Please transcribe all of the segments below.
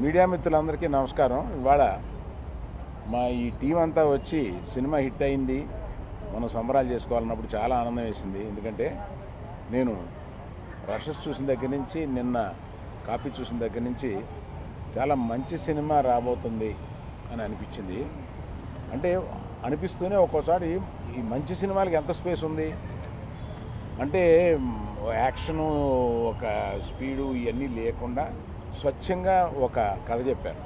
Media మిత్రులందరికీ నమస్కారం. ఇవాళ మా ఈ టీం అంతా వచ్చి సినిమా హిట్ అయింది, మనం సంబరాలు చేసుకోవాలన్నప్పుడు చాలా ఆనందం వేసింది. ఎందుకంటే నేను రషెస్ చూసిన దగ్గర నుంచి, నిన్న కాపీ చూసిన దగ్గర నుంచి చాలా మంచి సినిమా రాబోతుంది అని అనిపించింది. అంటే అనిపిస్తూనే ఒక్కోసారి ఈ మంచి సినిమాలకి ఎంత స్పేస్ ఉంది అంటే, యాక్షను, ఒక స్పీడు ఇవన్నీ లేకుండా స్వచ్ఛంగా ఒక కథ చెప్పారు.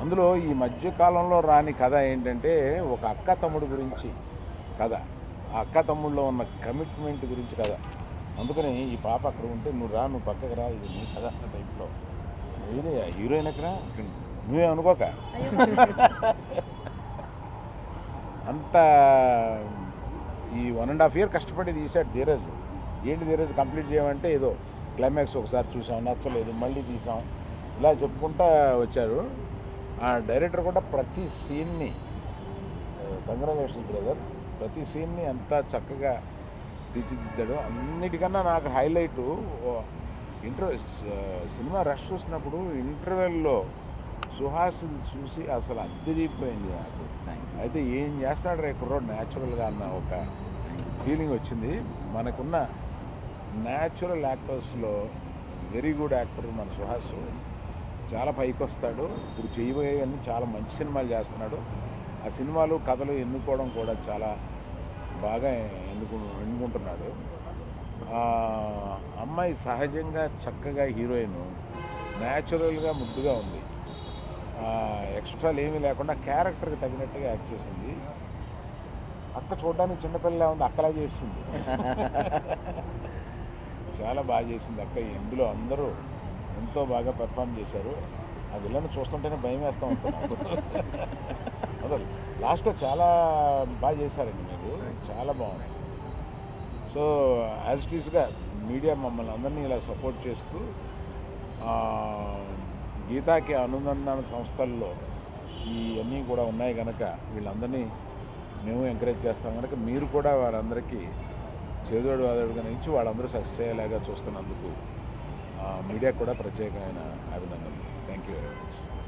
అందులో ఈ మధ్యకాలంలో రాని కథ ఏంటంటే, ఒక అక్క తమ్ముడు గురించి కథ. ఆ అక్క తమ్ముళ్ళలో ఉన్న కమిట్మెంట్ గురించి కథ. అందుకని ఈ పాప అక్కడ ఉంటే, నువ్వు పక్కకు రా, ఇది నీ కథ అన్న టైప్లో. ఇదే హీరోయిన్ ఎక్కడ, నువ్వే అనుకోక అంత ఈ 1.5 year కష్టపడి తీశాడు ధీరజ్. ఏంటి ధీరజ్ కంప్లీట్ చేయమంటే, ఏదో క్లైమాక్స్ ఒకసారి చూసాం, నచ్చలేదు, మళ్ళీ తీసాం, ఇలా చెప్పుకుంటా వచ్చారు. ఆ డైరెక్టర్ కూడా ప్రతి సీన్ని, కంగ్రాచులేషన్స్ బ్రదర్, ప్రతి సీన్ని అంతా చక్కగా తీర్చిదిద్దాడు. అన్నిటికన్నా నాకు హైలైటు, సినిమా రష్ చూసినప్పుడు ఇంటర్వెల్లో సుహాస్ చూసి అసలు అద్దరిపోయింది నాకు. అయితే ఏం చేస్తాడు రే కుర్రోడు న్యాచురల్గా అన్న ఒక ఫీలింగ్ వచ్చింది. మనకున్న న్యాచురల్ యాక్టర్స్లో వెరీ గుడ్ యాక్టర్ మన సుహాస్. చాలా పైకి వస్తాడు. ఇప్పుడు చేయబోయేవన్నీ చాలా మంచి సినిమాలు చేస్తున్నాడు. ఆ సినిమాలు కథలు ఎన్నుకోవడం కూడా చాలా బాగా ఎన్నుకుంటున్నాడు. అమ్మాయి సహజంగా చక్కగా హీరోయిన్, న్యాచురల్గా ముద్దుగా ఉంది. ఎక్స్ట్రాలు ఏమీ లేకుండా క్యారెక్టర్కి తగినట్టుగా యాక్ట్ చేసింది. అక్క చూడడానికి చిన్నపిల్లలా ఉంది, అక్కలా చేసింది. చాలా బాగా చేసింది అక్క. ఇందులో అందరూ ఎంతో బాగా పెర్ఫామ్ చేశారు. ఆ విలన్ చూస్తుంటేనే భయం వేస్తూ ఉంటున్నాను. అసలు లాస్ట్లో చాలా బాగా చేశారండి మీరు, చాలా బాగుంది. సో యాజ్ ఇట్ ఈస్గా మీడియా మమ్మల్ని అందరినీ ఇలా సపోర్ట్ చేస్తూ, గీతాకి అనుసంధాన సంస్థల్లో ఇవన్నీ కూడా ఉన్నాయి కనుక వీళ్ళందరినీ మేము ఎంకరేజ్ చేస్తాం కనుక మీరు కూడా వారందరికీ చేదోడు వాదోడుగా నుంచి వాళ్ళందరూ సక్సెస్ అయ్యేలాగా చూస్తున్నందుకు మీడియాకు కూడా ప్రత్యేకమైన అభినందనలు. Thank you very much.